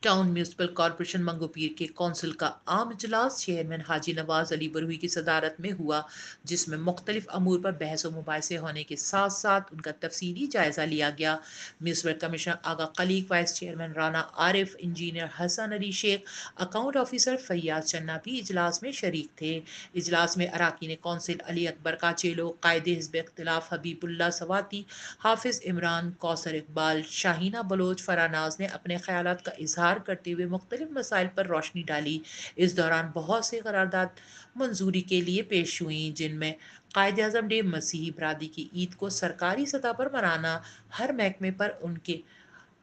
Town municipal corporation Manghopir के council का आम इजलास चेयरमैन हाजी नवाज अली बरूही की सदारत में हुआ, जिसमें मुख्तलिफ अमूर पर बहस व मुबाहिसे होने के साथ साथ उनका तफसीली जायजा लिया गया। म्यूनसिपल कमिश्नर आगा कलीग, vice chairman Rana Arif, engineer Hasan Ali Sheikh, account officer Fayyaz Channa भी इजलास में शरीक थे। इजलास में अरकान कौंसिल अली अकबर काचेलो, कायदे हिज़्ब इख्तिलाफ हबीबुल्ला सवाती, हाफिज इमरान, कौसर इकबाल, शाहीना बलोच, फरानाज ने अपने ख्यालात का इजहार करते हुए मुख्तलिफ मसाइल पर रोशनी डाली। इस दौरान बहुत से करारदाद मंजूरी के लिए पेश हुई, जिनमें कायद अजम डे, मसीही बरादरी की ईद को सरकारी सतह पर मनाना, हर महकमे पर उनके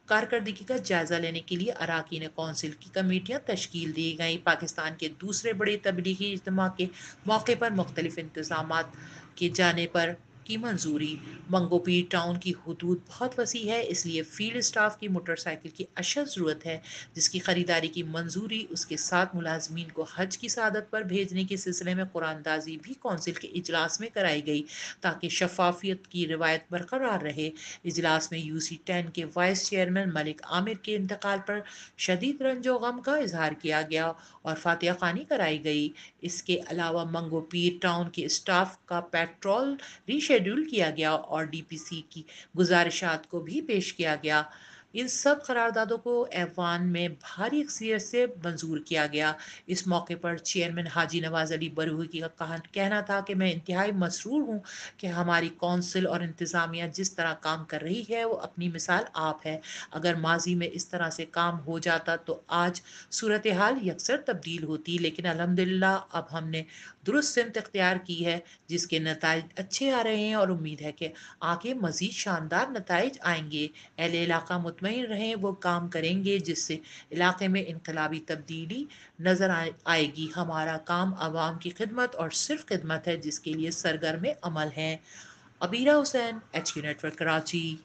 कारकर्दगी का जायजा लेने के लिए अरकान कौंसिल की कमेटियां तश्कील दी गई। पाकिस्तान के दूसरे बड़े तबलीगी इज्तिमा के मौके पर मुख्तलिफ इंतजाम के जाने पर की मंजूरी। मंगोपीर टाउन की हदूद बहुत वसी है, इसलिए फील्ड स्टाफ की मोटरसाइकिल की अशद ज़रूरत है, जिसकी खरीदारी की मंजूरी उसके साथ मुलाजमीन को हज की सादत पर भेजने के सिलसिले में कुरानदाजी भी कौंसिल के इजलास में कराई गई, ताकि शफाफियत की रिवायत बरकरार रहे। इजलास में यूसी 10 के वाइस चेयरमैन मलिक आमिर के इंतकाल पर शदीद रंजो गम का इजहार किया गया और फातिहा खानी कराई गई। इसके अलावा मंगोपीर टाउन के स्टाफ का पेट्रोल रीशेड्यूल किया गया और डीपीसी की गुजारिशात को भी पेश किया गया। इन सब करारदादों को ऐवान में भारी अक्सरियत से मंजूर किया गया। इस मौके पर चेयरमैन हाजी नवाज अली बरूही का कहना था कि मैं इंतहाई मसरूर हूँ कि हमारी कौंसिल और इंतज़ामिया जिस तरह काम कर रही है वो अपनी मिसाल आप है। अगर माजी में इस तरह से काम हो जाता तो आज सूरत हाल यकसर तब्दील होती, लेकिन अल्हम्दुलिल्लाह अब हमने दुरुस्त सिमत इख्तियार की है, जिसके नताइज अच्छे आ रहे हैं और उम्मीद है कि आगे मजीद शानदार नताइज आएंगे। अहले इलाका मुतमईन रहें, वो काम करेंगे जिससे इलाके में इनकलाबी तब्दीली नजर आएगी। हमारा काम आवाम की खिदमत और सिर्फ खिदमत है, जिसके लिए सरगर्म अमल हैं। Abira Hussain, HQ network, Karachi.